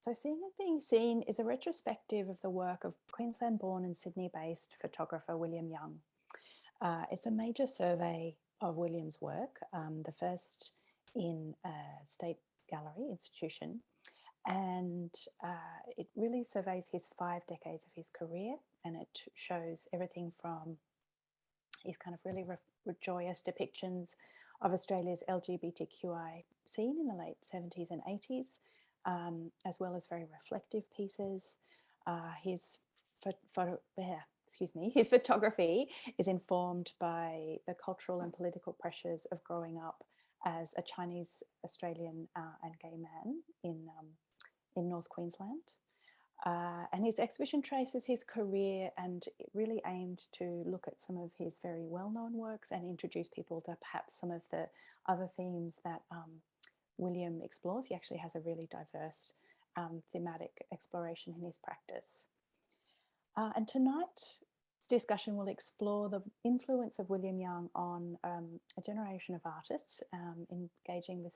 So Seeing It Being Seen is a retrospective of the work of Queensland-born and Sydney-based photographer William Young. It's a major survey of William's work, the first in a state gallery institution, and it really surveys his 5 decades of his career, and it shows everything from his kind of really joyous depictions of Australia's LGBTQI scene in the late 70s and 80s, as well as very reflective pieces. His photography is informed by the cultural and political pressures of growing up as a Chinese Australian and gay man in North Queensland. And his exhibition traces his career, and it really aimed to look at some of his very well-known works and introduce people to perhaps some of the other themes that William explores. He actually has a really diverse thematic exploration in his practice. And tonight's discussion will explore the influence of William Young on a generation of artists, engaging with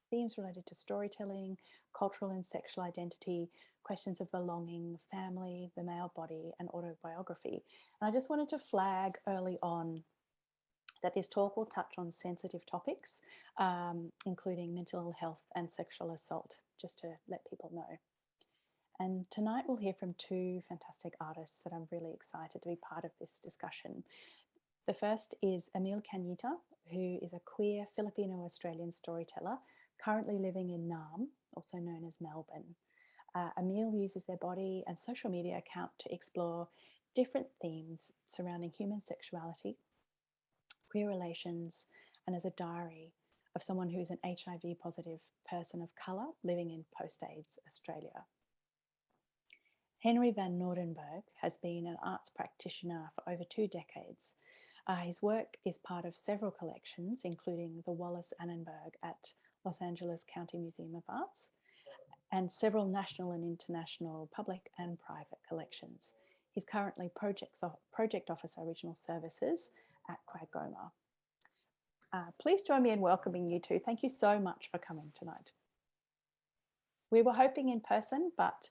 themes related to storytelling, cultural and sexual identity, questions of belonging, family, the male body, and autobiography. And I just wanted to flag early on that this talk will touch on sensitive topics, including mental health and sexual assault, just to let people know. And tonight we'll hear from 2 fantastic artists that I'm really excited to be part of this discussion. The first is Emil Cañita, who is a queer Filipino-Australian storyteller currently living in Naarm, also known as Melbourne. Emil uses their body and social media account to explore different themes surrounding human sexuality, queer relations, and as a diary of someone who is an HIV positive person of colour living in post-AIDS Australia. Henri van Nordenberg has been an arts practitioner for over 2 decades. His work is part of several collections, including the Wallace Annenberg at Los Angeles County Museum of Arts, and several national and international public and private collections. He's currently Project Officer Regional Services at QAGOMA. Please join me in welcoming you 2. Thank you so much for coming tonight. We were hoping in person, but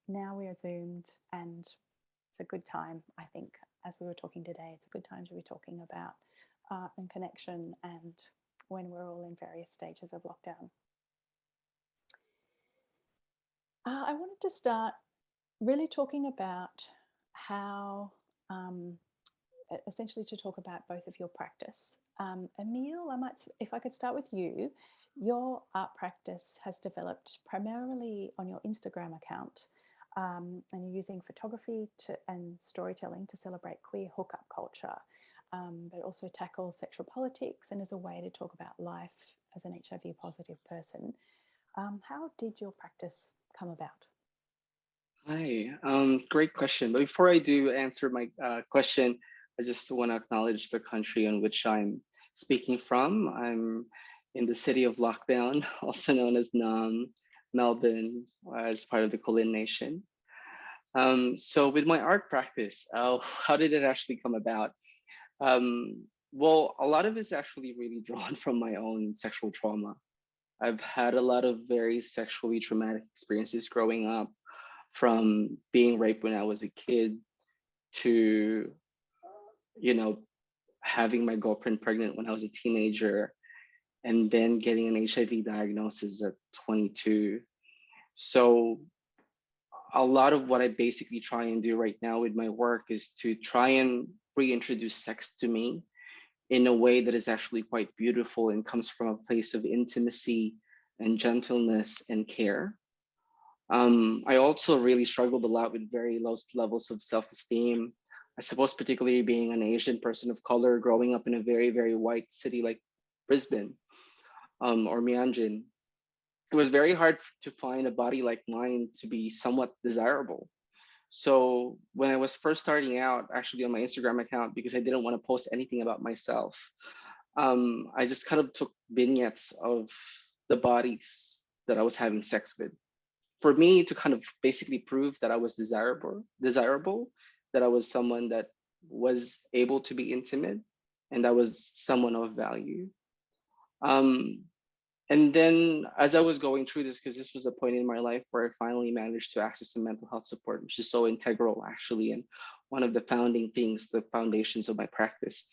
now we are Zoomed, and it's a good time, I think, as we were talking today, it's a good time to be talking about art and connection, and when we're all in various stages of lockdown. I wanted to start really talking about how, essentially to talk about both of your practice. Emil, if I could start with you, your art practice has developed primarily on your Instagram account, and you're using photography and storytelling to celebrate queer hookup culture, but also tackle sexual politics and as a way to talk about life as an HIV positive person. How did your practice come about? Hi, great question. But before I do answer my question, I just want to acknowledge the country in which I'm speaking from. I'm in the city of lockdown, also known as Melbourne, as part of the Kulin Nation. So with my art practice, how did it actually come about? Well, a lot of it's actually really drawn from my own sexual trauma. I've had a lot of very sexually traumatic experiences growing up, from being raped when I was a kid to, having my girlfriend pregnant when I was a teenager, and then getting an HIV diagnosis at 22. So a lot of what I basically try and do right now with my work is to try and reintroduce sex to me in a way that is actually quite beautiful and comes from a place of intimacy and gentleness and care. I also really struggled a lot with very low levels of self-esteem. I suppose particularly being an Asian person of color, growing up in a very, very white city like Brisbane or Mianjin, it was very hard to find a body like mine to be somewhat desirable. So when I was first starting out, actually on my Instagram account, because I didn't want to post anything about myself, I just kind of took vignettes of the bodies that I was having sex with, for me to kind of basically prove that I was desirable, that I was someone that was able to be intimate, and I was someone of value. And then as I was going through this, because this was a point in my life where I finally managed to access some mental health support, which is so integral actually, and one of the founding things, the foundations of my practice.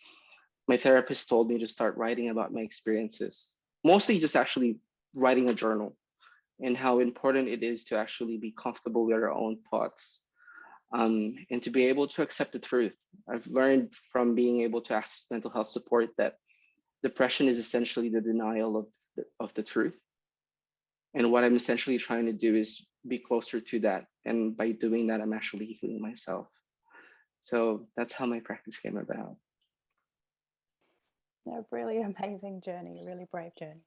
My therapist told me to start writing about my experiences, mostly just actually writing a journal, and how important it is to actually be comfortable with our own thoughts, and to be able to accept the truth. I've learned from being able to access mental health support that depression is essentially the denial of the truth. And what I'm essentially trying to do is be closer to that. And by doing that, I'm actually healing myself. So that's how my practice came about. A really amazing journey, a really brave journey.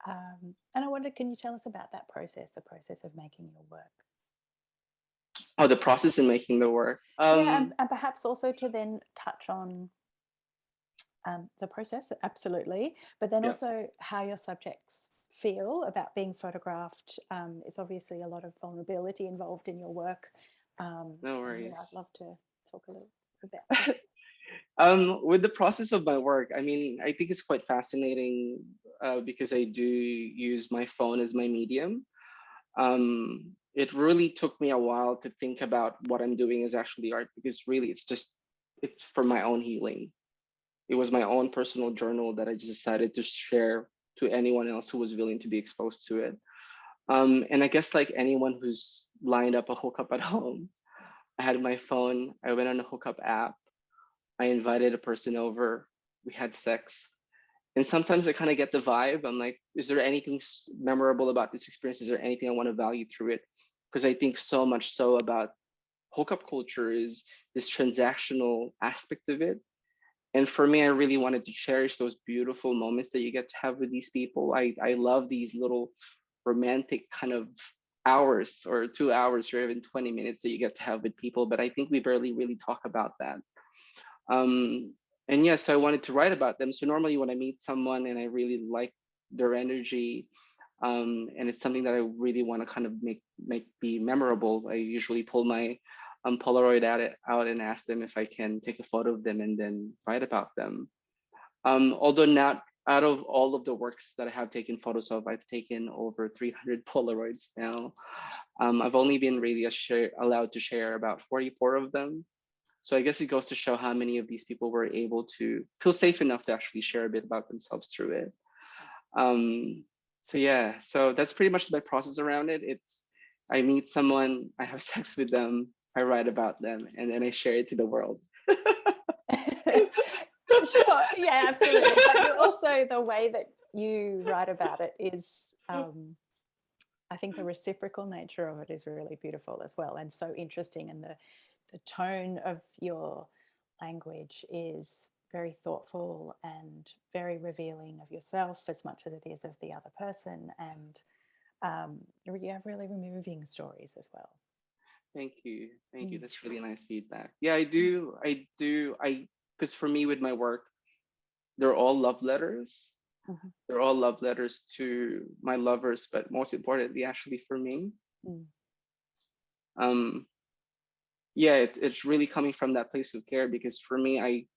And I wonder, can you tell us about that process, the process of making your work? Oh, the process in making the work. Yeah, and perhaps also to then touch on the process, absolutely, but then also how your subjects feel about being photographed. It's obviously a lot of vulnerability involved in your work. No worries. Yeah, I'd love to talk a little about that. With the process of my work, I mean, I think it's quite fascinating because I do use my phone as my medium. It really took me a while to think about what I'm doing as actually art, because really it's for my own healing. It was my own personal journal that I just decided to share to anyone else who was willing to be exposed to it. And I guess like anyone who's lined up a hookup at home, I had my phone, I went on a hookup app, I invited a person over, we had sex. And sometimes I kind of get the vibe. I'm like, is there anything memorable about this experience? Is there anything I want to value through it? Because I think so much so about hookup culture is this transactional aspect of it. And for me, I really wanted to cherish those beautiful moments that you get to have with these people. I love these little romantic kind of hours or 2 hours or even 20 minutes that you get to have with people. But I think we barely really talk about that. And yeah, so I wanted to write about them. So normally when I meet someone and I really like their energy, and it's something that I really want to kind of make be memorable, I usually pull my Polaroid out and ask them if I can take a photo of them and then write about them. Although not out of all of the works that I have taken photos of, I've taken over 300 Polaroids now. I've only been really allowed to share about 44 of them. So I guess it goes to show how many of these people were able to feel safe enough to actually share a bit about themselves through it. So yeah, so that's pretty much my process around it. It's I meet someone, I have sex with them, I write about them, and then I share it to the world. Sure, yeah, absolutely. But also the way that you write about it is, I think the reciprocal nature of it is really beautiful as well, and so interesting. And the tone of your language is very thoughtful and very revealing of yourself as much as it is of the other person. And you have really moving stories as well. Thank you. Thank you. That's really nice feedback. Yeah, I do. Because for me with my work, they're all love letters. Mm-hmm. They're all love letters to my lovers, but most importantly, actually for me. Yeah, it's really coming from that place of care, because for me,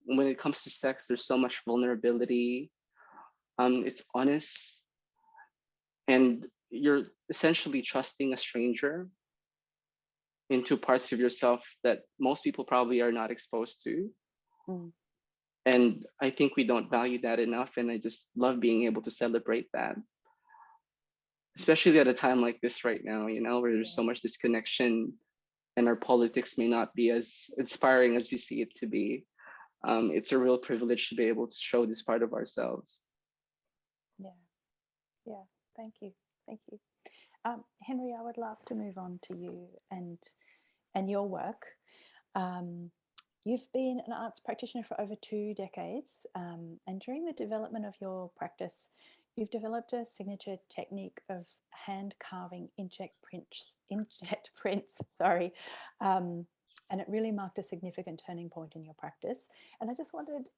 when it comes to sex, there's so much vulnerability. It's honest, and you're essentially trusting a stranger into parts of yourself that most people probably are not exposed to. And I think we don't value that enough. And I just love being able to celebrate that, especially at a time like this right now, where there's so much disconnection and our politics may not be as inspiring as we see it to be. It's a real privilege to be able to show this part of ourselves. Yeah, thank you. Henri, I would love to move on to you and your work. You've been an arts practitioner for over 2 decades, and during the development of your practice, you've developed a signature technique of hand carving inkjet prints, and it really marked a significant turning point in your practice. And I just wondered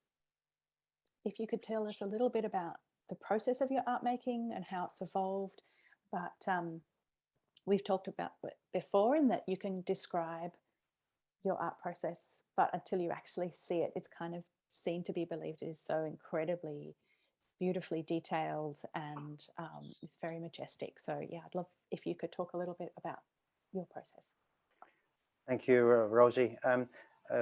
if you could tell us a little bit about the process of your art making and how it's evolved. But we've talked about it before, in that you can describe your art process, but until you actually see it, it's kind of seen to be believed. It is so incredibly beautifully detailed, and it's very majestic. So yeah, I'd love if you could talk a little bit about your process. Thank you, Rosie.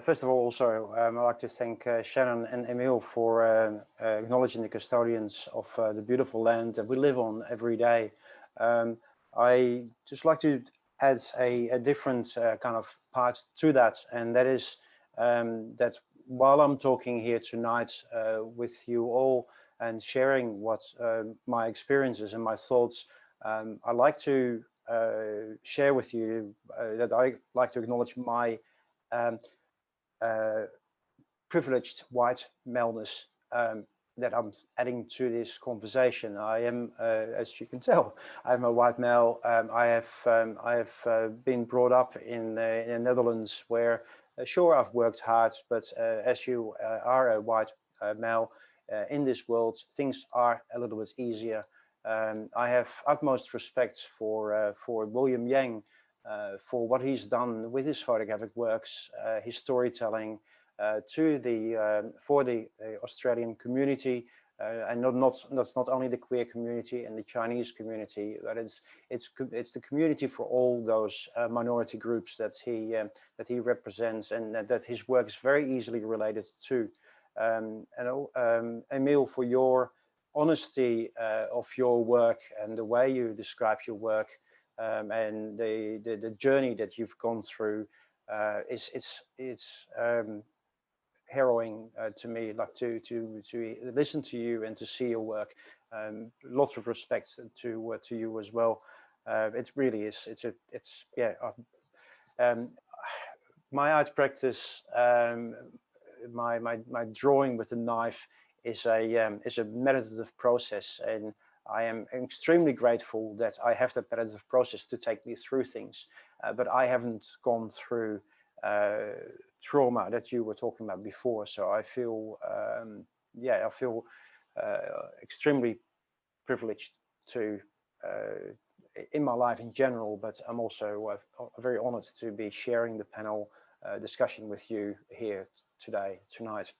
First of all, also, I'd like to thank Shannon and Emil for acknowledging the custodians of the beautiful land that we live on every day. I just like to add a different kind of part to that, and that is that while I'm talking here tonight with you all and sharing what my experiences and my thoughts, I like to share with you that I like to acknowledge my privileged white maleness that I'm adding to this conversation. I am, as you can tell, I'm a white male. I have been brought up in the Netherlands, where sure, I've worked hard, but as you are a white male in this world, things are a little bit easier. I have utmost respect for William Yang, for what he's done with his photographic works, his storytelling, for the Australian community, and not only the queer community and the Chinese community, but it's the community for all those minority groups that he represents, and that his work is very easily related to. Emil, for your honesty of your work and the way you describe your work, and the journey that you've gone through, it's harrowing to me, like to listen to you and to see your work. Lots of respect to you as well. It really is. Yeah. My art practice, my drawing with the knife is a meditative process, and I am extremely grateful that I have that meditative process to take me through things. But I haven't gone through trauma that you were talking about before, so I feel I feel extremely privileged to in my life in general, but I'm also very honored to be sharing the panel discussion with you here tonight.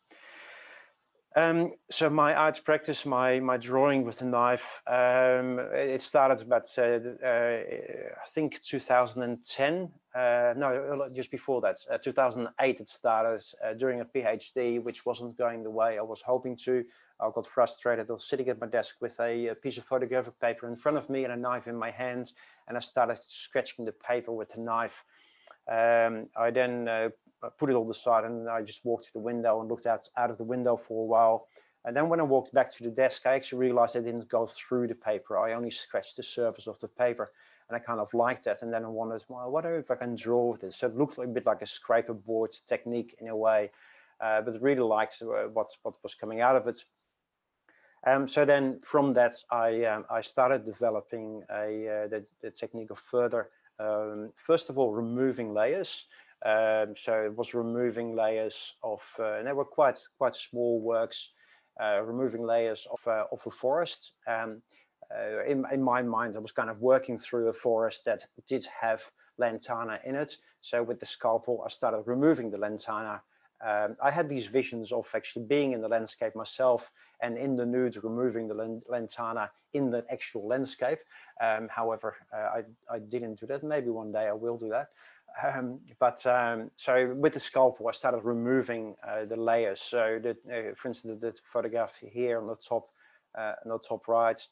So my art practice, my drawing with the knife, it started about I think 2010. No, just before that, 2008 it started during a PhD, which wasn't going the way I was hoping to. I got frustrated. I was sitting at my desk with a piece of photographic paper in front of me and a knife in my hand, and I started scratching the paper with the knife. I then put it all aside, and I just walked to the window and looked out of the window for a while. And then when I walked back to the desk, I actually realized I didn't go through the paper. I only scratched the surface of the paper, and I kind of liked that. And then I wondered, well, what if I can draw with this? So it looked a bit like a scraper board technique in a way, but I really liked what was coming out of it. So then from that, I started developing the technique of further, first of all, removing layers. So it was removing layers of, and they were quite small works, removing layers of a forest. In my mind, I was kind of working through a forest that did have lantana in it. So with the scalpel, I started removing the lantana. I had these visions of actually being in the landscape myself, and in the nude removing the lantana in the actual landscape. However, I didn't do that. Maybe one day I will do that. So with the scalpel, I started removing the layers. So that, for instance, the photograph here on the top right,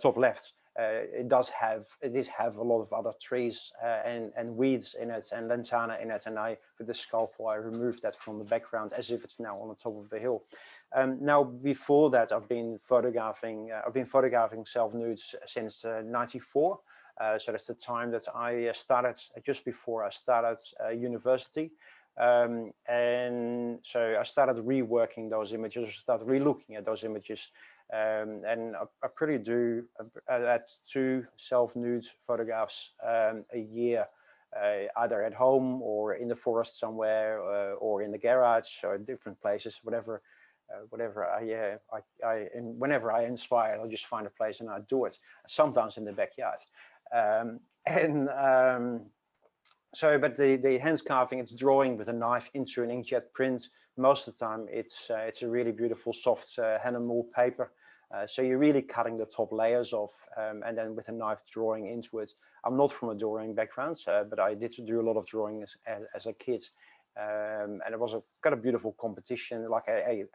top left, it did have a lot of other trees and weeds in it and lantana in it, and with the scalpel I removed that from the background as if it's now on the top of the hill. Now before that, I've been photographing self nudes since '94. So that's the time that I started, just before I started university. And so I started reworking those images, started re-looking at those images. And I pretty do at 2 self-nude photographs a year, either at home or in the forest somewhere, or in the garage or different places, whatever whenever I inspire, I'll just find a place and I do it. Sometimes in the backyard. So, but the hand carving, it's drawing with a knife into an inkjet print. Most of the time, it's a really beautiful, soft hand and mold paper. So you're really cutting the top layers off, and then with a knife drawing into it. I'm not from a drawing background, but I did do a lot of drawing as a kid. And it was kind of beautiful competition, like a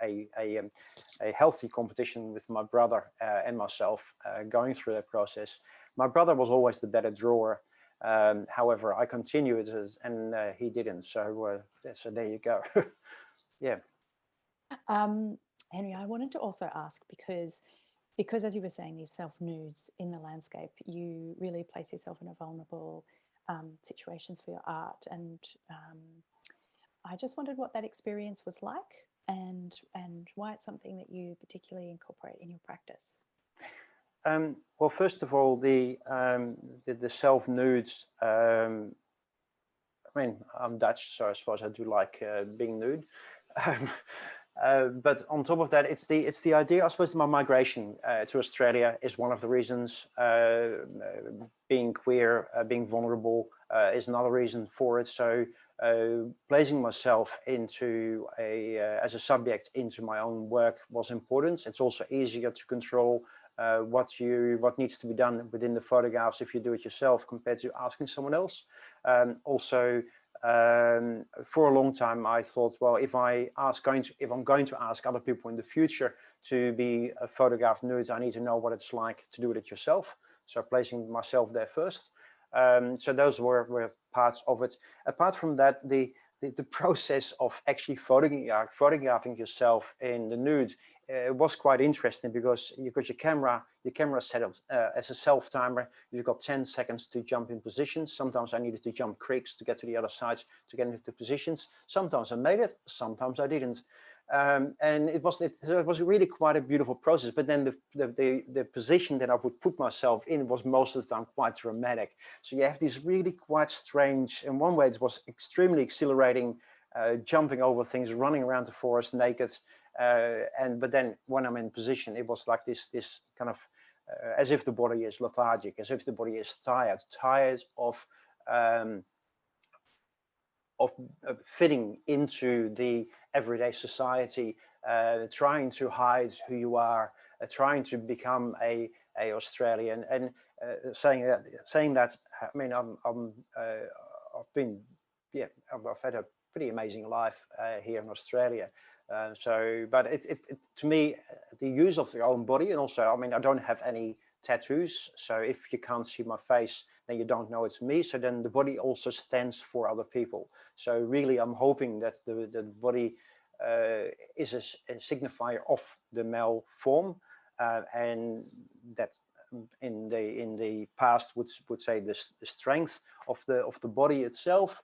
healthy competition with my brother and myself going through that process. My brother was always the better drawer. However, I continued and he didn't. So there you go. Yeah. Henri, I wanted to also ask because as you were saying, these self-nudes in the landscape, you really place yourself in a vulnerable situations for your art. And I just wondered what that experience was like and why it's something that you particularly incorporate in your practice. Well, first of all, the self-nudes, I mean, I'm Dutch, so I suppose I do like being nude. But on top of that, it's the idea. I suppose my migration to Australia is one of the reasons. Being queer, being vulnerable is another reason for it. So placing myself into as a subject into my own work was important. It's also easier to control what needs to be done within the photographs if you do it yourself compared to asking someone else. Also. For a long time, I thought, well, if I'm going to ask other people in the future to be photographed nude, I need to know what it's like to do it yourself. So placing myself there first. So those were parts of it. Apart from that, the process of actually photographing yourself in the nude was quite interesting because you got your camera set up as a self timer. You've got 10 seconds to jump in positions. Sometimes I needed to jump creeks to get to the other side to get into positions. Sometimes I made it, sometimes I didn't. And it was really quite a beautiful process. But then the position that I would put myself in was most of the time quite dramatic. So you have these really quite strange. In one way, it was extremely exhilarating, jumping over things, running around the forest naked. But then when I'm in position, it was like this kind of as if the body is lethargic, as if the body is tired of fitting into the everyday society, trying to hide who you are, trying to become a Australian, and saying that. I mean, I've had a pretty amazing life here in Australia. But to me, the use of your own body, and also, I mean, I don't have any tattoos, so if you can't see my face, then you don't know it's me. So then the body also stands for other people. So really, I'm hoping that the body is a signifier of the male form, and that in the past would say the strength of the body itself.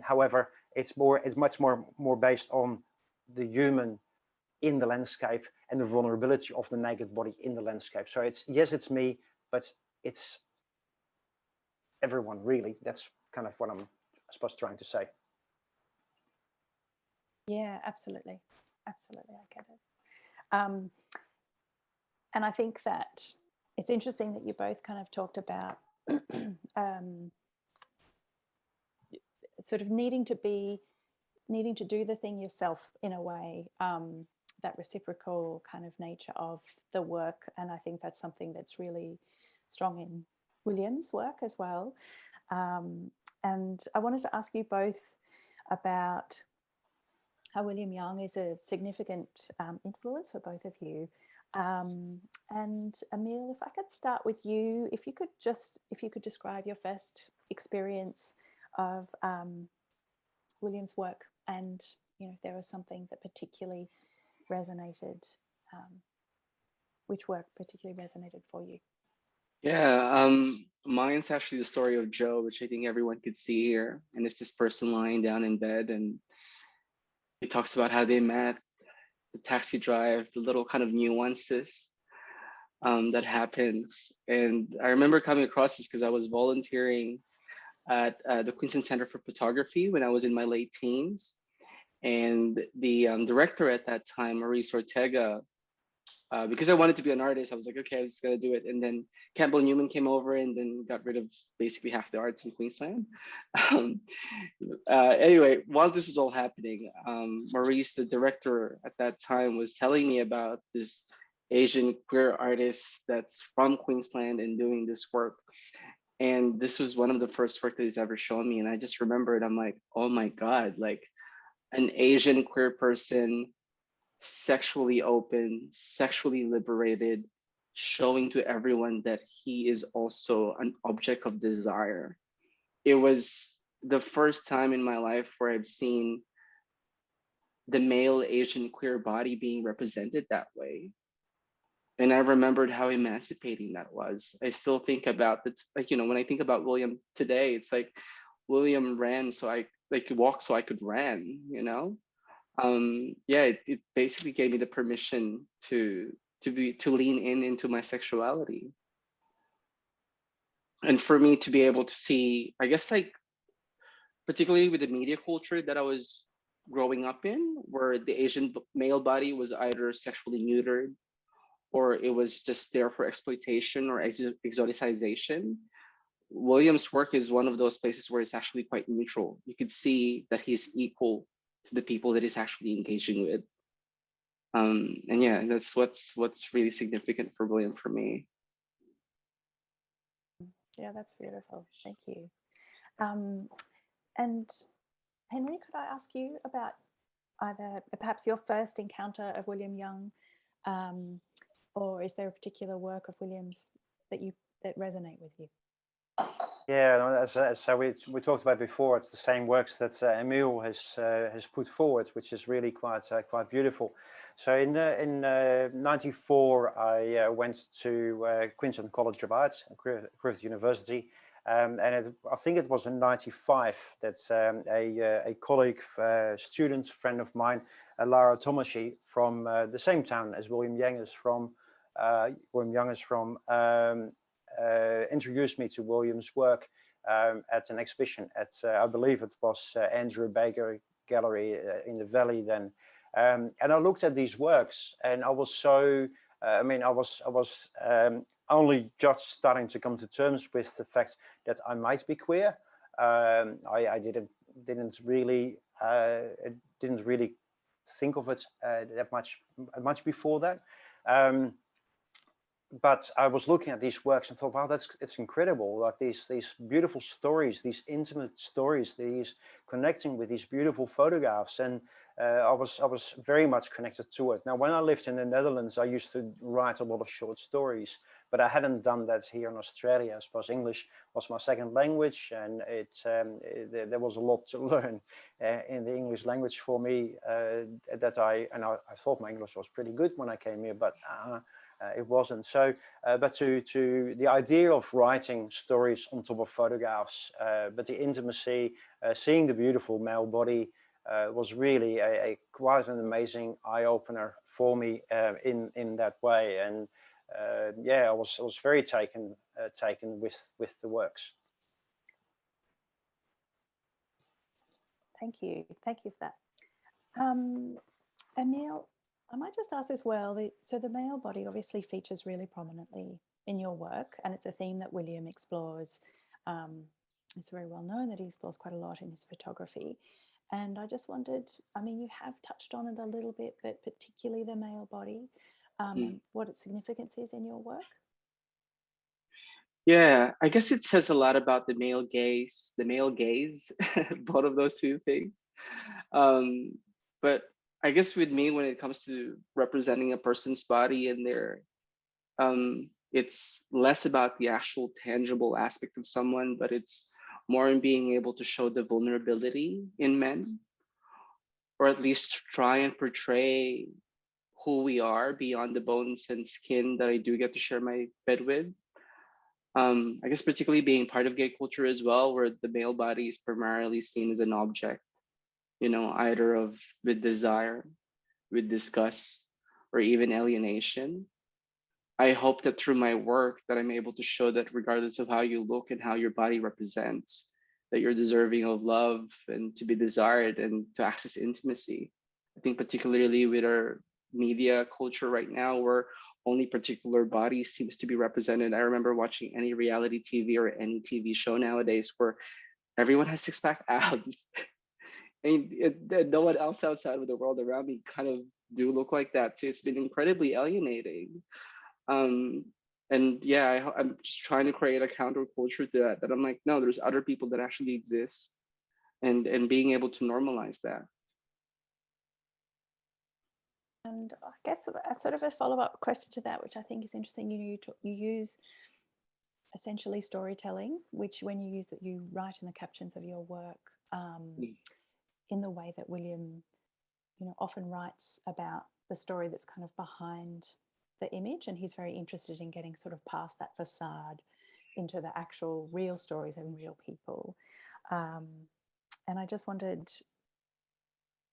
However, it's much more based on the human in the landscape and the vulnerability of the naked body in the landscape. So it's me, but it's everyone really. That's kind of what I'm trying to say. Yeah, absolutely. Absolutely, I get it. And I think that it's interesting that you both kind of talked about sort of needing to do the thing yourself in a way, that reciprocal kind of nature of the work. And I think that's something that's really strong in William's work as well. And I wanted to ask you both about how William Young is a significant influence for both of you. And Emil, if I could start with you, if you could describe your first experience of William's work, and if there was something that particularly resonated, which work particularly resonated for you? Yeah, mine's actually the story of Joe, which I think everyone could see here. And it's this person lying down in bed, and he talks about how they met, the taxi drive, the little kind of nuances that happens. And I remember coming across this because I was volunteering at the Queensland Center for Photography when I was in my late teens. And the director at that time, Maurice Ortega, because I wanted to be an artist. I was like, okay, I'm just gonna do it. And then Campbell Newman came over and then got rid of basically half the arts in Queensland. Um, anyway, while this was all happening, Maurice, the director at that time, was telling me about this Asian queer artist that's from Queensland and doing this work. And this was one of the first work that he's ever shown me. And I just remembered, I'm like, oh my God, like an Asian queer person, sexually open, sexually liberated, showing to everyone that he is also an object of desire. It was the first time in my life where I'd seen the male Asian queer body being represented that way. And I remembered how emancipating that was. I still think about that, like, you know, when I think about William today, it's like William ran so I like walked so I could run, you know? Yeah, it basically gave me the permission to lean into my sexuality. And for me to be able to see, I guess, like, particularly with the media culture that I was growing up in, where the Asian male body was either sexually neutered or it was just there for exploitation or exoticization. William's work is one of those places where it's actually quite neutral. You could see that he's equal to the people that he's actually engaging with. And yeah, that's what's really significant for William for me. Yeah, that's beautiful. Thank you. And Henri, could I ask you about either perhaps your first encounter of William Young, or is there a particular work of William's that resonate with you? Yeah, no, as we talked about before, it's the same works that Emil has put forward, which is really quite beautiful. So in '94, I went to Queensland College of Arts, Griffith University, and I think it was in '95 that a colleague, student, friend of mine, Lara Tomashi, from the same town as William Young is from, introduced me to William's work at an exhibition at, I believe it was Andrew Baker Gallery in the Valley then. And I looked at these works and I was so, I was only just starting to come to terms with the fact that I might be queer. I didn't really think of it that much before that. But I was looking at these works and thought, wow, it's incredible. Like these beautiful stories, these intimate stories, these connecting with these beautiful photographs, and I was very much connected to it. Now, when I lived in the Netherlands, I used to write a lot of short stories, but I hadn't done that here in Australia. I suppose English was my second language, and there was a lot to learn in the English language for me. I thought my English was pretty good when I came here, but it wasn't. So, but to the idea of writing stories on top of photographs, but the intimacy, seeing the beautiful male body was really quite an amazing eye opener for me in that way. And yeah, I was very taken with the works. Thank you for that. Emil, I might just ask as well, so the male body obviously features really prominently in your work, and it's a theme that William explores. It's very well known that he explores quite a lot in his photography. And I just wondered, I mean, you have touched on it a little bit, but particularly the male body, what its significance is in your work? Yeah, I guess it says a lot about the male gaze, both of those two things. But I guess with me, when it comes to representing a person's body and it's less about the actual tangible aspect of someone, but it's more in being able to show the vulnerability in men, or at least try and portray who we are beyond the bones and skin that I do get to share my bed with. I guess particularly being part of gay culture as well, where the male body is primarily seen as an object, you know, either with desire, with disgust, or even alienation. I hope that through my work that I'm able to show that regardless of how you look and how your body represents, that you're deserving of love and to be desired and to access intimacy. I think particularly with our media culture right now where only particular body seems to be represented. I remember watching any reality TV or any TV show nowadays where everyone has six-pack abs. And no one else outside of the world around me kind of do look like that too. It's been incredibly alienating. And yeah, I'm just trying to create a counterculture to that. That I'm like, no, there's other people that actually exist, and being able to normalize that. And I guess a sort of a follow-up question to that, which I think is interesting. You use essentially storytelling, which when you use it, you write in the captions of your work in the way that William, often writes about the story that's kind of behind the image, and he's very interested in getting sort of past that facade into the actual real stories and real people. And I just wondered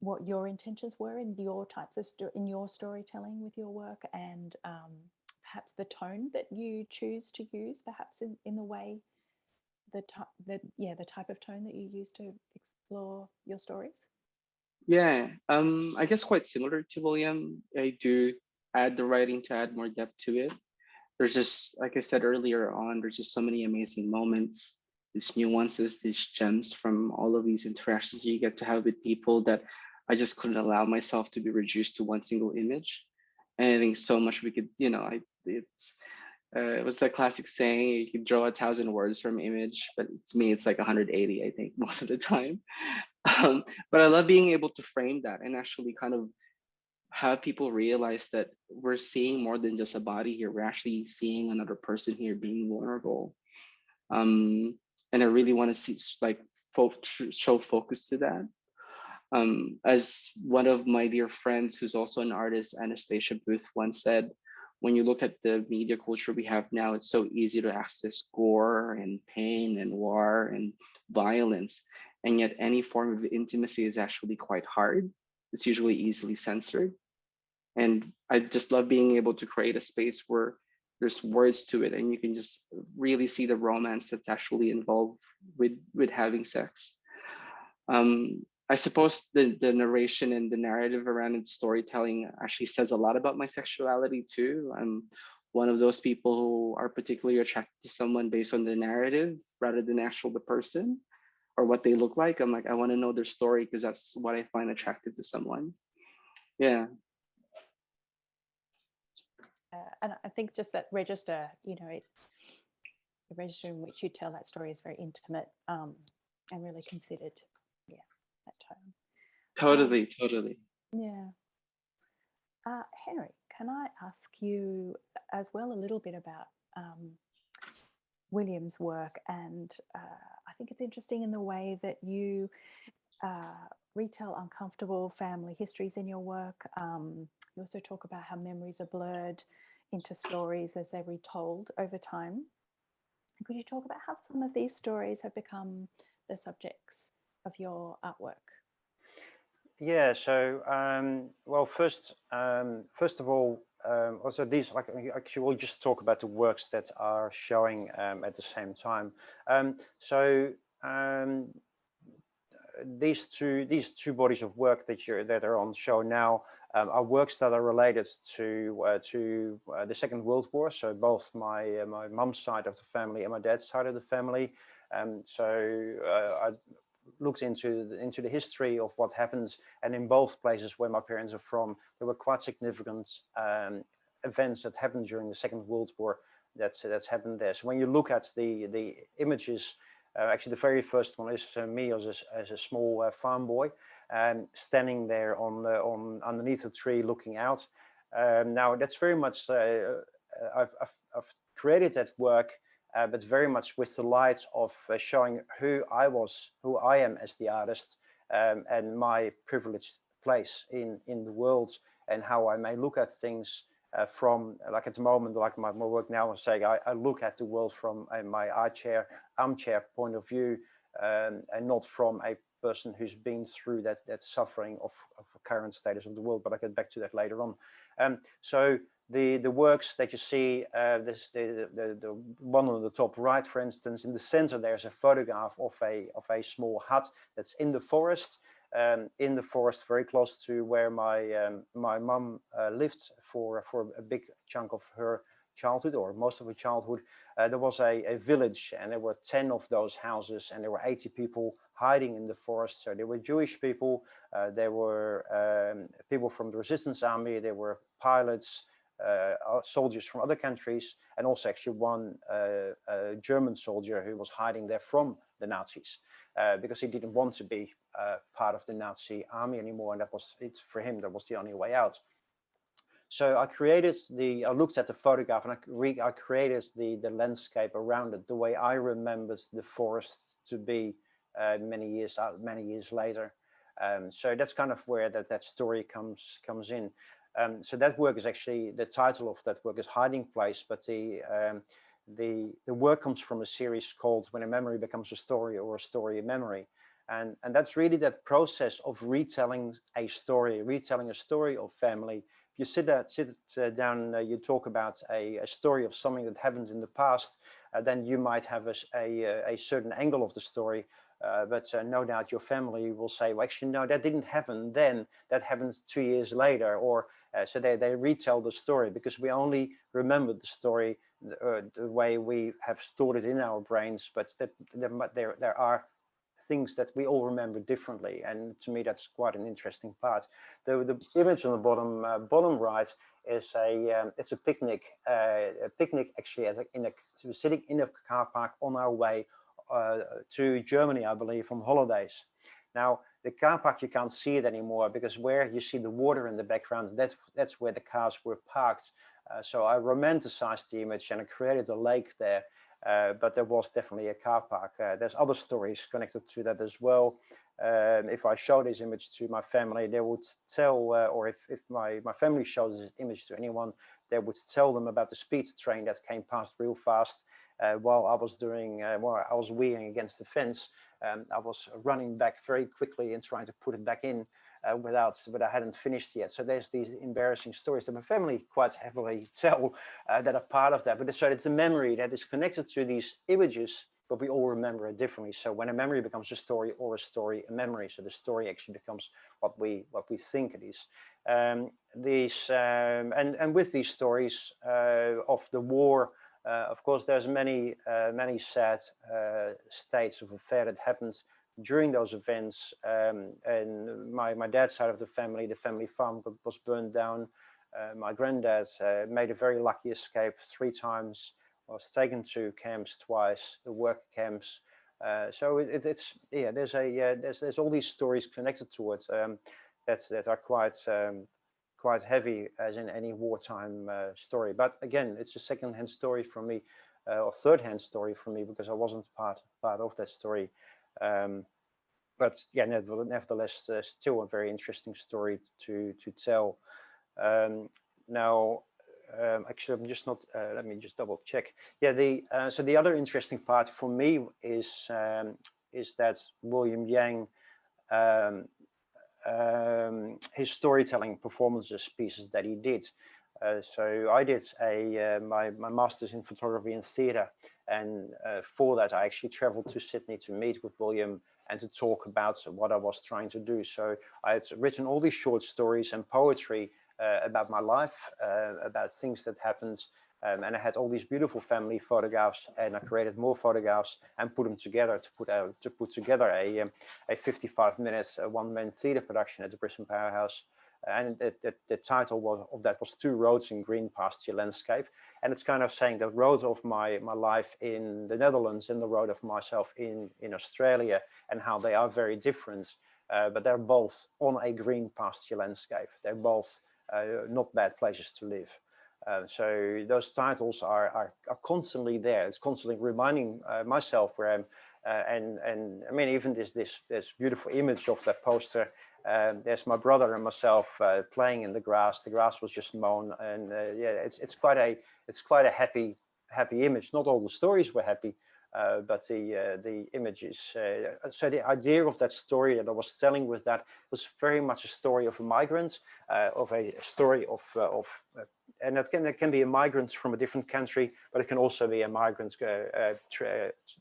what your intentions were in your types of in your storytelling with your work, and perhaps the tone that you choose to use, perhaps in the way the type of tone that you use to explore your stories. Yeah, I guess quite similar to William. I do add the writing to add more depth to it. There's just, like I said earlier on, there's just so many amazing moments, these nuances, these gems from all of these interactions you get to have with people that I just couldn't allow myself to be reduced to one single image. And I think so much we could, it was that classic saying, you can draw 1,000 words from image, but it's me, it's like 180, I think, most of the time. But I love being able to frame that and actually kind of have people realize that we're seeing more than just a body here. We're actually seeing another person here being vulnerable. And I really want to see show focus to that. As one of my dear friends who's also an artist, Anastasia Booth, once said, when you look at the media culture we have now, it's so easy to access gore and pain and war and violence. And yet any form of intimacy is actually quite hard. It's usually easily censored. And I just love being able to create a space where there's words to it and you can just really see the romance that's actually involved with having sex. I suppose the narration and the narrative around its storytelling actually says a lot about my sexuality too. I'm one of those people who are particularly attracted to someone based on the narrative rather than the person or what they look like. I'm like, I want to know their story because that's what I find attractive to someone. Yeah. And I think just that register, the register in which you tell that story is very intimate and really considered. Yeah, that tone. Totally. Yeah. Henri, can I ask you as well a little bit about William's work? And I think it's interesting in the way that you retell uncomfortable family histories in your work. You also talk about how memories are blurred into stories as they're retold over time. Could you talk about how some of these stories have become the subjects of your artwork? Yeah, so well, first of all, also these, like, actually we'll just talk about the works that are showing at the same time. These two bodies of work that are on show now are works that are related to the Second World War. So both my mum's side of the family and my dad's side of the family. I looked into the history of what happened, and in both places where my parents are from, there were quite significant events that happened during the Second World War that's happened there. So when you look at the images, actually the very first one is me as a small farm boy, standing there on underneath a tree looking out. Now that's very much I've created that work, but very much with the light of showing who I am as the artist, and my privileged place in the world, and how I may look at things from, like at the moment, like my work now is saying, I look at the world from my armchair point of view, and not from a person who's been through that suffering of the current status of the world. But I'll get back to that later on. So the works that you see, the one on the top right, for instance, in the center there's a photograph of a small hut that's in the forest. in the forest, very close to where my mum lived for a big chunk of her childhood, or most of her childhood. There was a village, and there were 10 of those houses, and there were 80 people hiding in the forest. So there were Jewish people, there were people from the resistance army, there were pilots, soldiers from other countries, and also actually one German soldier who was hiding there from the Nazis because he didn't want to be part of the Nazi army anymore, and that was it for him. That was the only way out. So I looked at the photograph, and I created the landscape around it the way I remembered the forest to be many years later. So that's kind of where that story comes in. So that work is actually, the title of that work is Hiding Place, but the work comes from a series called When a Memory Becomes a Story, or A Story, a Memory. And that's really that process of retelling a story of family. If you sit down, you talk about a story of something that happened in the past, then you might have a certain angle of the story. But no doubt your family will say, well, actually, no, that didn't happen then. That happened 2 years later. Or so they retell the story, because we only remember the story the way we have stored it in our brains. But there are things that we all remember differently, and to me that's quite an interesting part. The image on the bottom right is it's a picnic. A picnic actually we're sitting in a car park on our way to Germany, I believe, from holidays. Now the car park, you can't see it anymore, because where you see the water in the background, that's where the cars were parked. So I romanticized the image and I created a lake there. But there was definitely a car park. There's other stories connected to that as well. If I show this image to my family, they would tell, or if my family shows this image to anyone, they would tell them about the speed train that came past real fast while I was weeing against the fence. I was running back very quickly and trying to put it back in but I hadn't finished yet. So there's these embarrassing stories that my family quite heavily tell that are part of that. But so it's a memory that is connected to these images, but we all remember it differently. So when a memory becomes a story, or a story a memory, so the story actually becomes what we think it is. And with these stories of the war, of course, there's many sad states of affair that happened during those events. And my dad's side of the family farm was burned down. My granddad made a very lucky escape 3 times, was taken to camps twice, the work camps. So there's all these stories connected to it that are quite heavy, as in any wartime story. But again, it's a second-hand story for me, or third-hand story for me, because I wasn't part of that story. But yeah, nevertheless, still a very interesting story to tell. Now, actually, I'm just not. Let me just double check. Yeah, so the other interesting part for me is that William Yang, his storytelling performances pieces that he did. So I did my master's in photography and theatre, and for that I actually traveled to Sydney to meet with William and to talk about what I was trying to do. So I had written all these short stories and poetry about my life, about things that happened, and I had all these beautiful family photographs, and I created more photographs and put them together to put together a 55-minute one-man theatre production at the Brisbane Powerhouse. And the title of that was 2 Roads in Green Pasture Landscape. And it's kind of saying the road of my life in the Netherlands and the road of myself in Australia, and how they are very different, but they're both on a green pasture landscape. They're both not bad places to live. So those titles are constantly there. It's constantly reminding myself where I'm, and I mean, even this beautiful image of that poster. There's my brother and myself playing in the grass. The grass was just mown, and yeah, it's quite a happy image. Not all the stories were happy, but the images. So the idea of that story that I was telling with that was very much a story of a migrant, of a story of and it can be a migrant from a different country, but it can also be a migrant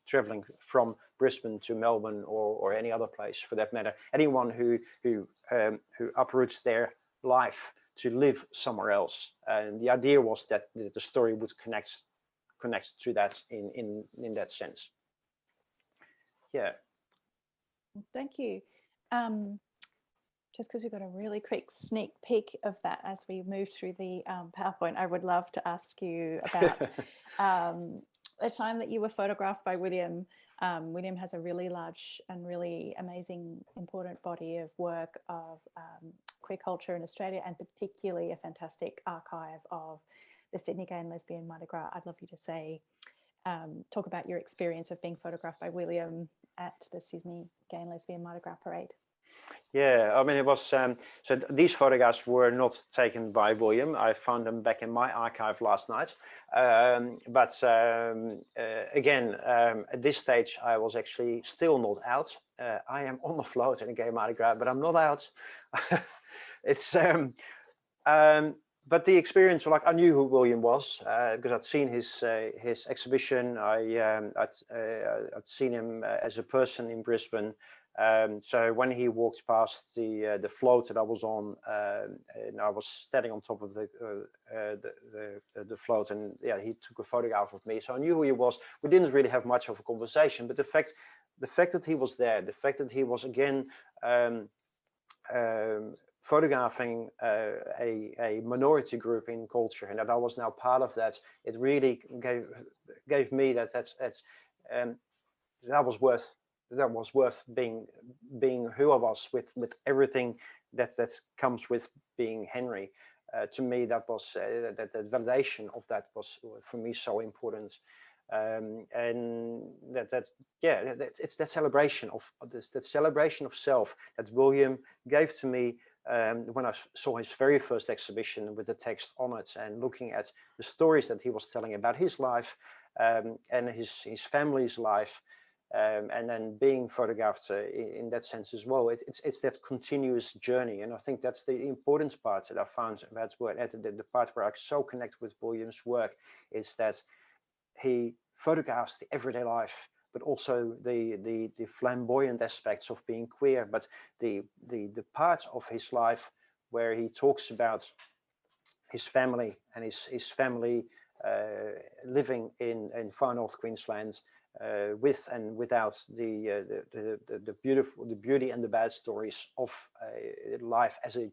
traveling from Brisbane to Melbourne or any other place for that matter. Anyone who uproots their life to live somewhere else. And the idea was that the story would connect to that in that sense. Yeah. Thank you. Just because we've got a really quick sneak peek of that as we move through the PowerPoint, I would love to ask you about the time that you were photographed by William. William has a really large and really amazing, important body of work of queer culture in Australia, and particularly a fantastic archive of the Sydney Gay and Lesbian Mardi Gras. I'd love you to say, talk about your experience of being photographed by William at the Sydney Gay and Lesbian Mardi Gras parade. Yeah, I mean, it was, so these photographs were not taken by William. I found them back in my archive last night. Again, at this stage, I was actually still not out. I am on the float in a gay Mardi Gras, but I'm not out. It's, but the experience, like I knew who William was because I'd seen his exhibition. I'd seen him as a person in Brisbane. So when he walked past the float that I was on, and I was standing on top of the float, and yeah, he took a photograph of me. So I knew who he was. We didn't really have much of a conversation, but the fact that he was there, the fact that he was again photographing a minority group in culture, and that I was now part of that, it really gave me that was worth being who I was, with everything that comes with being Henri. To me, that was that validation of that was for me so important, and it's that celebration of that celebration of self that William gave to me when I saw his very first exhibition with the text on it, and looking at the stories that he was telling about his life and his family's life. And then being photographed in that sense as well. It's that continuous journey, and I think that's the important part that I found about the part where I so connect with William's work, is that he photographs the everyday life, but also the flamboyant aspects of being queer, but the part of his life where he talks about his family and his family living in far north Queensland. With and without the beauty and the bad stories of life as a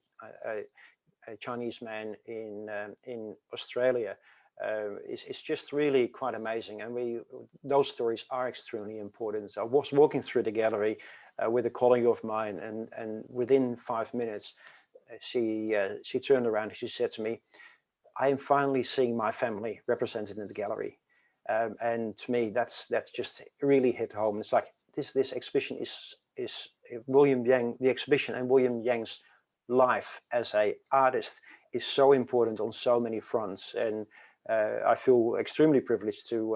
Chinese man in Australia, is just really quite amazing, and those stories are extremely important. I was walking through the gallery with a colleague of mine, and within 5 minutes, she turned around and she said to me, "I am finally seeing my family represented in the gallery." And to me, that's just really hit home. It's like this exhibition is William Yang, the exhibition, and William Yang's life as a artist is so important on so many fronts. And I feel extremely privileged to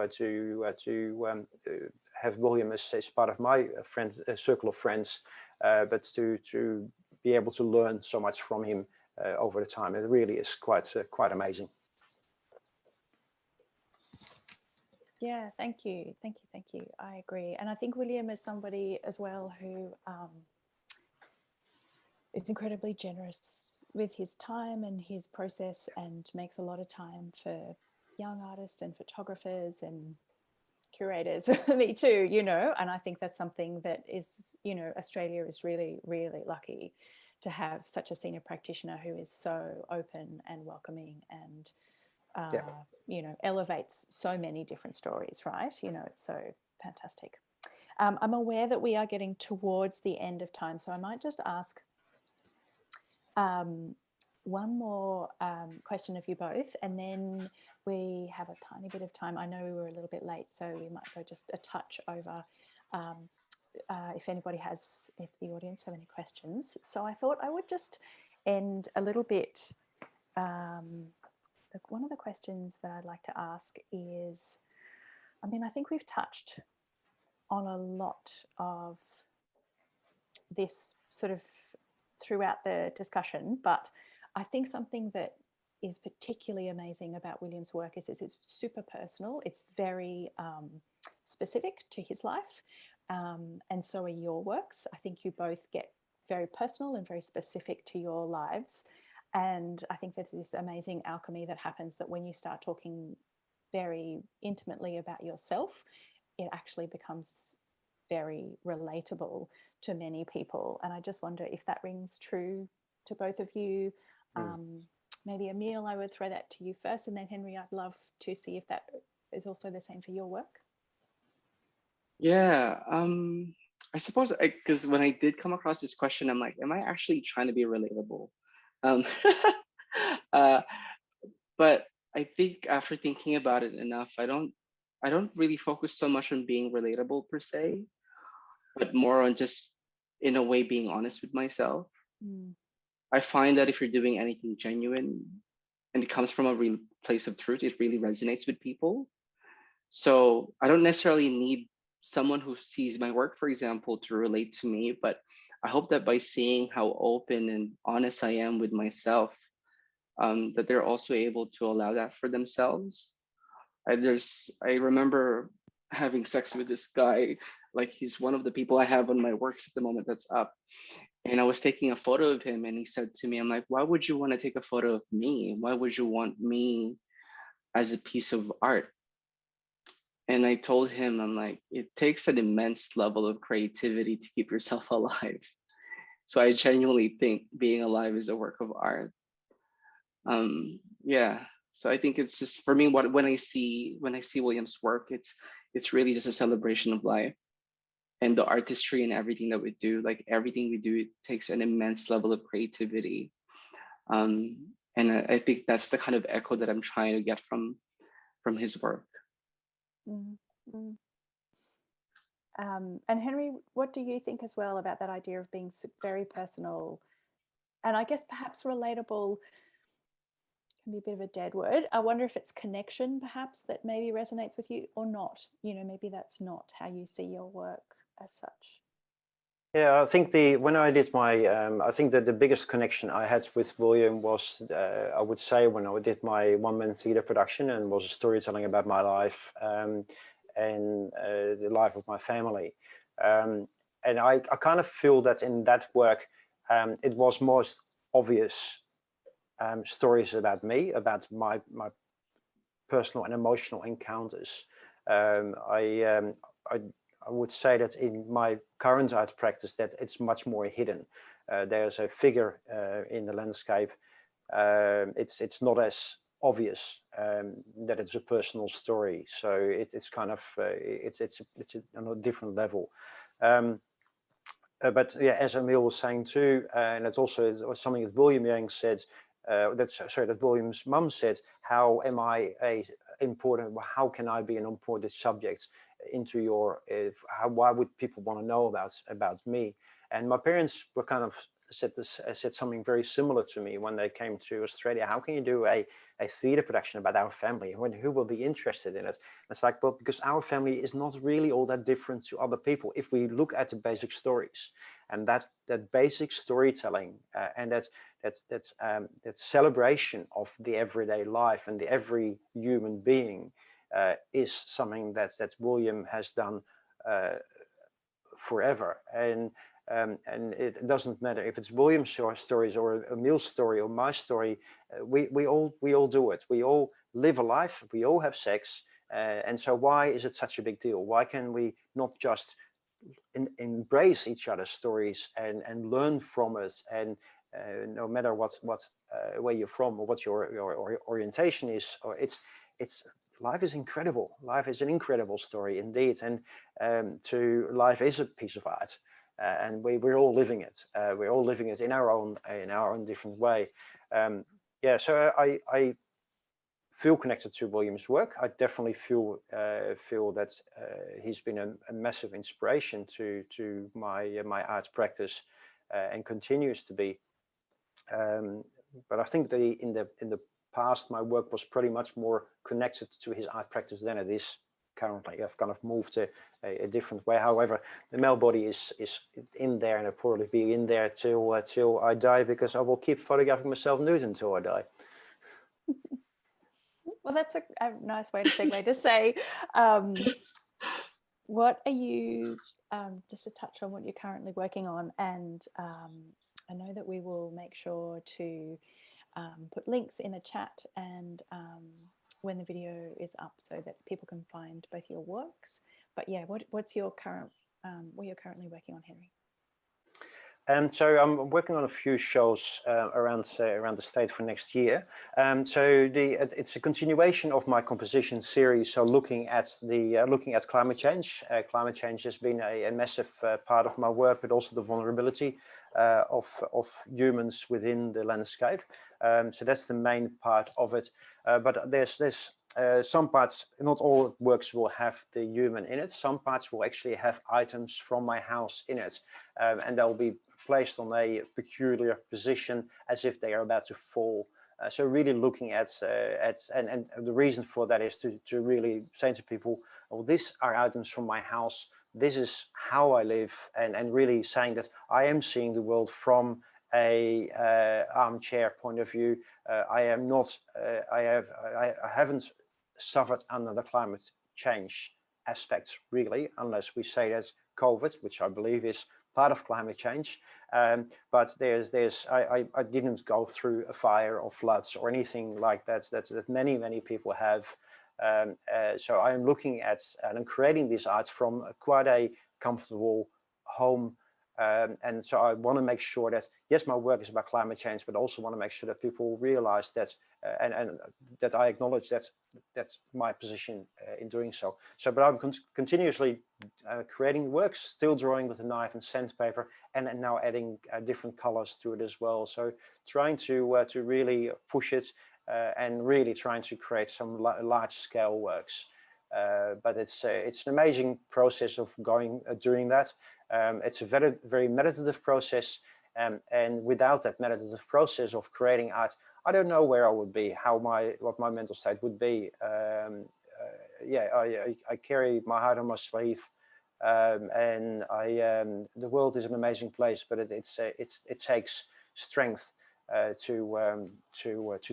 have William as part of my circle of friends, but to be able to learn so much from him over the time. It really is quite amazing. Yeah, thank you. I agree. And I think William is somebody as well who is incredibly generous with his time and his process, and makes a lot of time for young artists and photographers and curators. Me too, and I think that's something that is, Australia is really, really lucky to have such a senior practitioner who is so open and welcoming and elevates so many different stories, right? It's so fantastic. I'm aware that we are getting towards the end of time, so I might just ask one more question of you both, and then we have a tiny bit of time. I know we were a little bit late, so we might go just a touch over if the audience have any questions. So I thought I would just end a little bit. One of the questions that I'd like to ask is, I think we've touched on a lot of this sort of throughout the discussion, but I think something that is particularly amazing about William's work is it's super personal. It's very specific to his life, and so are your works. I think you both get very personal and very specific to your lives, and I think there's this amazing alchemy that happens that when you start talking very intimately about yourself, it actually becomes very relatable to many people. And I just wonder if that rings true to both of you. Maybe Emil, I would throw that to you first, and then Henri, I'd love to see if that is also the same for your work. Yeah, I suppose because when I did come across this question, I'm like, am I actually trying to be relatable? Um, but I think after thinking about it enough, I don't really focus so much on being relatable per se, but more on just in a way being honest with myself. I find that if you're doing anything genuine and it comes from a real place of truth, it really resonates with people. So I don't necessarily need someone who sees my work, for example, to relate to me, but I hope that by seeing how open and honest I am with myself, that they're also able to allow that for themselves. I remember having sex with this guy, like he's one of the people I have on my works at the moment that's up. And I was taking a photo of him and he said to me, I'm like, why would you want to take a photo of me? Why would you want me as a piece of art? And I told him, I'm like, it takes an immense level of creativity to keep yourself alive. So I genuinely think being alive is a work of art. Yeah. So I think it's just for me, when I see William's work, it's really just a celebration of life and the artistry and everything that we do. Like everything we do, it takes an immense level of creativity. And I think that's the kind of echo that I'm trying to get from his work. And Henri, what do you think as well about that idea of being very personal, and I guess perhaps relatable can be a bit of a dead word. I wonder if it's connection perhaps that maybe resonates with you or not. Maybe that's not how you see your work as such. Yeah, I think when I did my, I think that the biggest connection I had with William was, I would say, when I did my one-man theater production and was a storytelling about my life and the life of my family. And I kind of feel that in that work, it was most obvious stories about me, about my personal and emotional encounters. I would say that in my current art practice that it's much more hidden. There's a figure in the landscape. It's not as obvious that it's a personal story. So it's kind of it's on a different level. But yeah, as Emil was saying too, and it's also something that William Yang said. That William's mum said. How am I important? How can I be an important subject into your? Why would people want to know about me? And my parents were kind of said something very similar to me when they came to Australia. How can you do a theater production about our family? Who will be interested in it? And it's like, well, because our family is not really all that different to other people if we look at the basic stories, and that basic storytelling and that celebration of the everyday life and the every human being is something that William has done forever. And it doesn't matter if it's William's stories or Emil's story or my story. We all do it. We all live a life. We all have sex. And so why is it such a big deal? Why can we not just embrace each other's stories and learn from it? And no matter what where you're from or what your orientation is, or it's life is incredible. Life is an incredible story indeed, and life is a piece of art. And we're all living it. We're all living it in our own different way. Yeah, so I feel connected to William's work. I definitely feel that he's been a massive inspiration to my art practice and continues to be. But I think that in the past, my work was pretty much more connected to his art practice than it is currently. I've kind of moved a different way. However, the male body is in there, and it'll probably be in there till I die, because I will keep photographing myself nude until I die. Well, that's a nice way to segue to say, what are you, just to touch on what you're currently working on, and I know that we will make sure to put links in a chat and when the video is up, so that people can find both your works. But yeah, what's your current, what you're currently working on, Henri? So I'm working on a few shows around the state for next year. So it's a continuation of my composition series. So looking at climate change. Climate change has been a massive part of my work, but also the vulnerability of humans within the landscape. So that's the main part of it. But there's some parts, not all works will have the human in it. Some parts will actually have items from my house in it, and they'll be placed on a peculiar position as if they are about to fall. So really looking at and the reason for that is to really say to people, well, these are items from my house. This is how I live, and really saying that I am seeing the world from a armchair point of view. I am not. I haven't suffered under the climate change aspects really, unless we say that COVID, which I believe is part of climate change, but I didn't go through a fire or floods or anything like that many people have. So I'm looking at and I'm creating this art from quite a comfortable home, and so I want to make sure that yes, my work is about climate change, but also want to make sure that people realize that and that I acknowledge that that's my position in doing so. So, but I'm continuously creating works, still drawing with a knife and sandpaper, and now adding different colors to it as well. So, trying to really push it and really trying to create some large-scale works. But it's an amazing process of doing that. It's a very meditative process, and without that meditative process of creating art, I don't know where I would be, what my mental state would be. Yeah, I carry my heart on my sleeve, and the world is an amazing place, but it takes strength to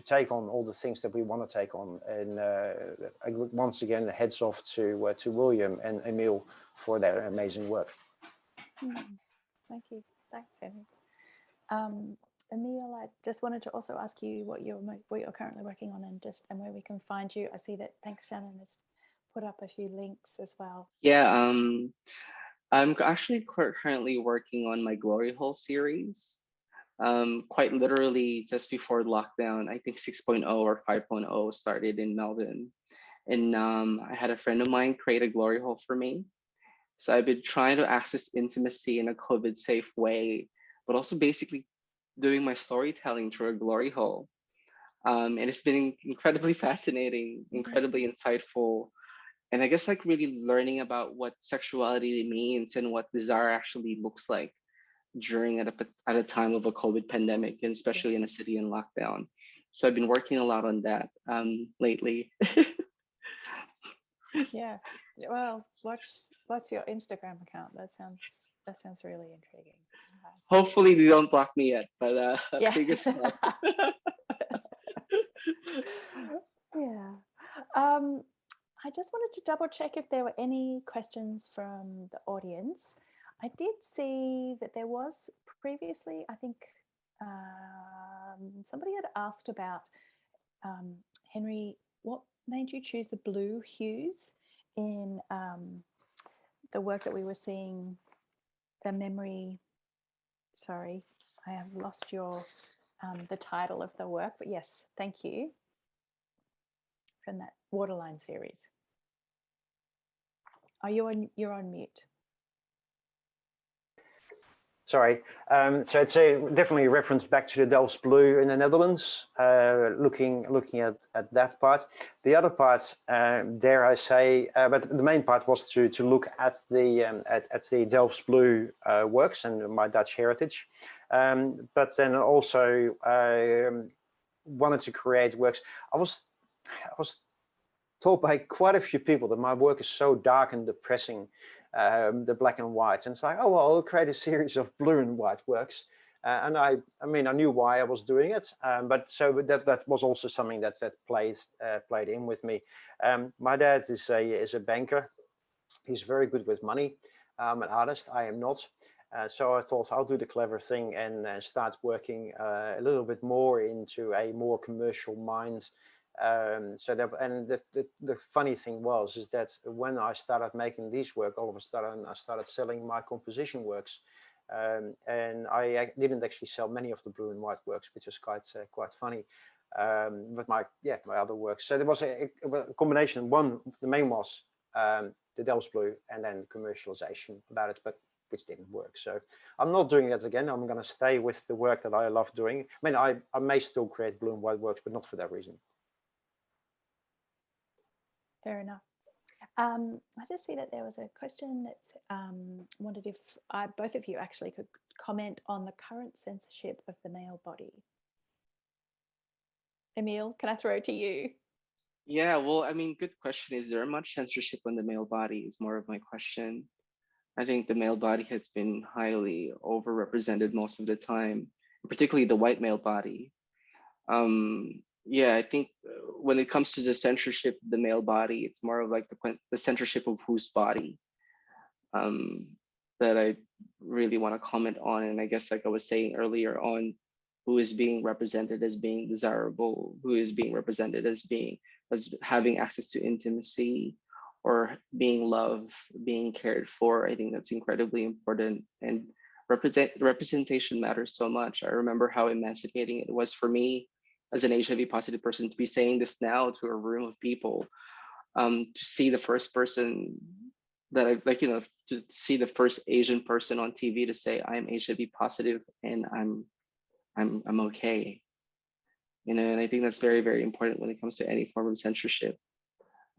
take on all the things that we want to take on. And once again, heads off to William and Emil for their amazing work. Thank you. Thanks, Henri. Emil, I just wanted to also ask you what you're currently working on, and where we can find you. I see that Thanks Shannon has put up a few links as well. Yeah, I'm actually currently working on my Glory Hole series. Quite literally just before lockdown, I think 6.0 or 5.0 started in Melbourne, and I had a friend of mine create a glory hole for me. So I've been trying to access intimacy in a COVID safe way, but also basically doing my storytelling through a glory hole. And it's been incredibly fascinating, incredibly insightful. And I guess like really learning about what sexuality means and what desire actually looks like during at a time of a COVID pandemic, and especially in a city in lockdown. So I've been working a lot on that lately. Yeah, well, what's your Instagram account? That sounds really intriguing. Hopefully they don't block me yet, but yeah. fingers crossed. Yeah. I just wanted to double check if there were any questions from the audience. I did see that there was previously, I think somebody had asked about, Henri, what made you choose the blue hues in the work that we were seeing, the memory, sorry, I have lost the title of the work, but yes, thank you, from that Waterline series. Oh, you're on mute. Sorry, so it's definitely a reference back to the Delft's Blue in the Netherlands, looking at that part. The other part, dare I say, but the main part was to look at the Delft's Blue works and my Dutch heritage, but then also wanted to create works. I was told by quite a few people that my work is so dark and depressing, the black and white, and it's like, oh well, I'll create a series of blue and white works. And I mean, I knew why I was doing it, but that was also something that played in with me. My dad is a banker. He's very good with money. An artist, I am not. So I thought I'll do the clever thing and start working a little bit more into a more commercial mind. The funny thing is that when I started making these work, all of a sudden I started selling my composition works. And I didn't actually sell many of the blue and white works, which is quite funny. But my other works. So there was a combination. The main was the Delft blue, and then commercialization about it, but which didn't work. So I'm not doing that again. I'm going to stay with the work that I love doing. I mean, I may still create blue and white works, but not for that reason. Fair enough. I just see that there was a question that wondered if both of you actually could comment on the current censorship of the male body. Emil, can I throw it to you? Yeah, well, I mean, good question. Is there much censorship on the male body is more of my question. I think the male body has been highly overrepresented most of the time, particularly the white male body. Yeah, I think when it comes to the censorship of the male body, it's more of like the censorship of whose body that I really want to comment on. And I guess, like I was saying earlier on, who is being represented as being desirable, who is being represented as having access to intimacy or being loved, being cared for. I think that's incredibly important, and representation matters so much. I remember how emancipating it was for me as an HIV positive person to be saying this now to a room of people, to see the first person that I to see the first Asian person on TV to say I'm HIV positive and I'm okay. And I think that's very, very important when it comes to any form of censorship.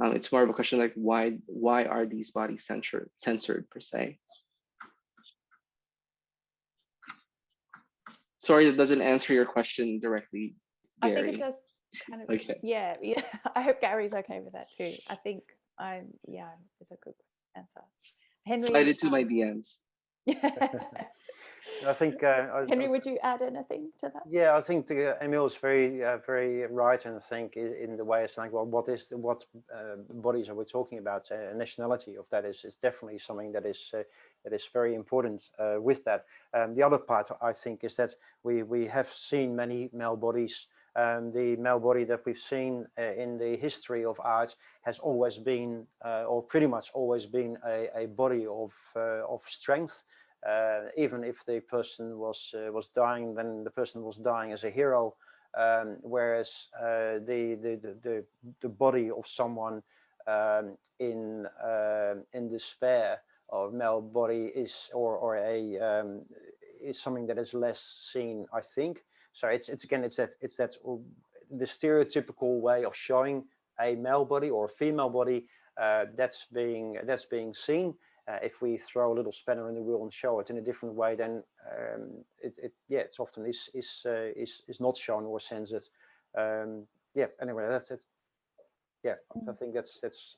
It's more of a question like why are these bodies censored per se? Sorry, that doesn't answer your question directly, Gary. I think it does kind of. Okay. Yeah. I hope Gary's okay with that too. I think it's a good answer. Henri, slide it to my DMs. I think Henri, would you add anything to that? Yeah, I think Emil is very right, and I think in the way it's like, well, what bodies are we talking about? Nationality of that is definitely something that is very important with that. The other part I think is that we have seen many male bodies. The male body that we've seen in the history of art has always been, or pretty much always been, a body of strength. Even if the person was dying, then the person was dying as a hero. Whereas the body of someone in despair, or male body is is something that is less seen, I think. So it's that the stereotypical way of showing a male body or a female body that's being seen. If we throw a little spanner in the wheel and show it in a different way, then it's often is not shown or censored. Anyway, that's it. Yeah, I think that's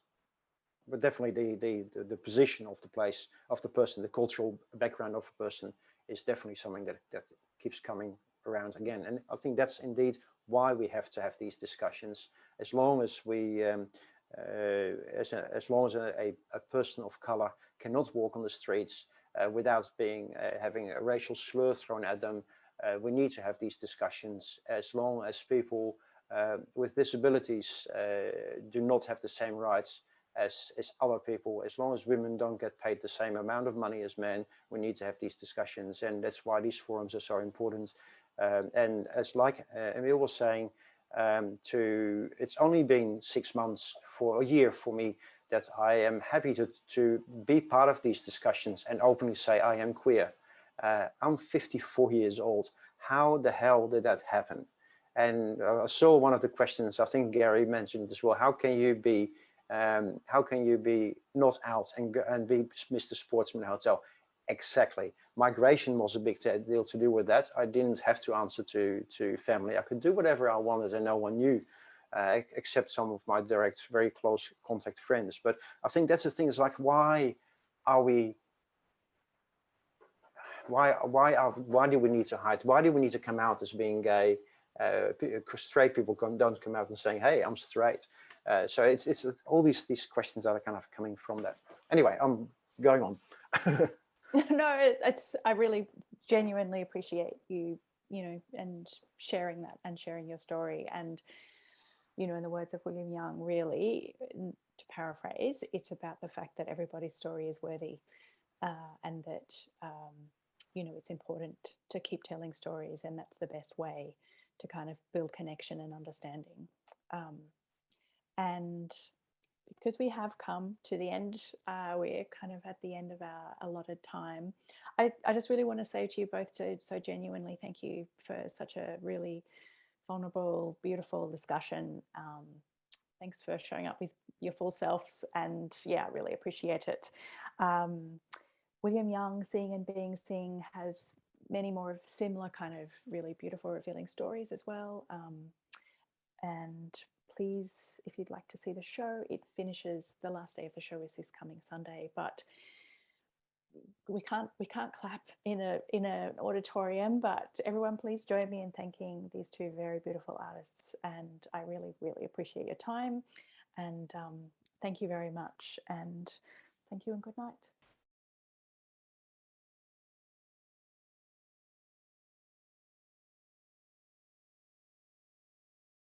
but definitely the position of the place, of the person, the cultural background of a person is definitely something that keeps coming around again. And I think that's indeed why we have to have these discussions. As long as we as long as a person of color cannot walk on the streets without having a racial slur thrown at them, we need to have these discussions. As long as people with disabilities do not have the same rights as other people, as long as women don't get paid the same amount of money as men, we need to have these discussions, and that's why these forums are so important. And as like Emil was saying, it's only been 6 months for a year for me that I am happy to be part of these discussions and openly say I am queer. I'm 54 years old. How the hell did that happen? And I saw one of the questions, I think Gary mentioned as well, how can you be not out and be Mr. Sportsman Hotel? Exactly. Migration was a big deal to do with that. I didn't have to answer to family. I could do whatever I wanted and no one knew. except some of my direct, very close contact friends. But I think that's the thing, is like, why are we, why do we need to hide? Why do we need to come out as being gay? Straight people don't come out and saying, hey, I'm straight. So it's all these questions that are kind of coming from that. Anyway, I'm going on. No, I really genuinely appreciate you, and sharing that and sharing your story. And, in the words of William Young, really, to paraphrase, it's about the fact that everybody's story is worthy, and that, it's important to keep telling stories, and that's the best way to kind of build connection and understanding. And because we have come to the end, we're kind of at the end of our allotted time. I just really want to say to you both, so genuinely thank you for such a really vulnerable, beautiful discussion. Thanks for showing up with your full selves, and yeah, really appreciate it. William Young, Seeing and Being Seen, has many more of similar kind of really beautiful, revealing stories as well. And please, if you'd like to see the show, it finishes, the last day of the show is this coming Sunday, but we can't clap in an auditorium, but everyone please join me in thanking these two very beautiful artists. And I really, really appreciate your time, and thank you very much, and thank you and good night.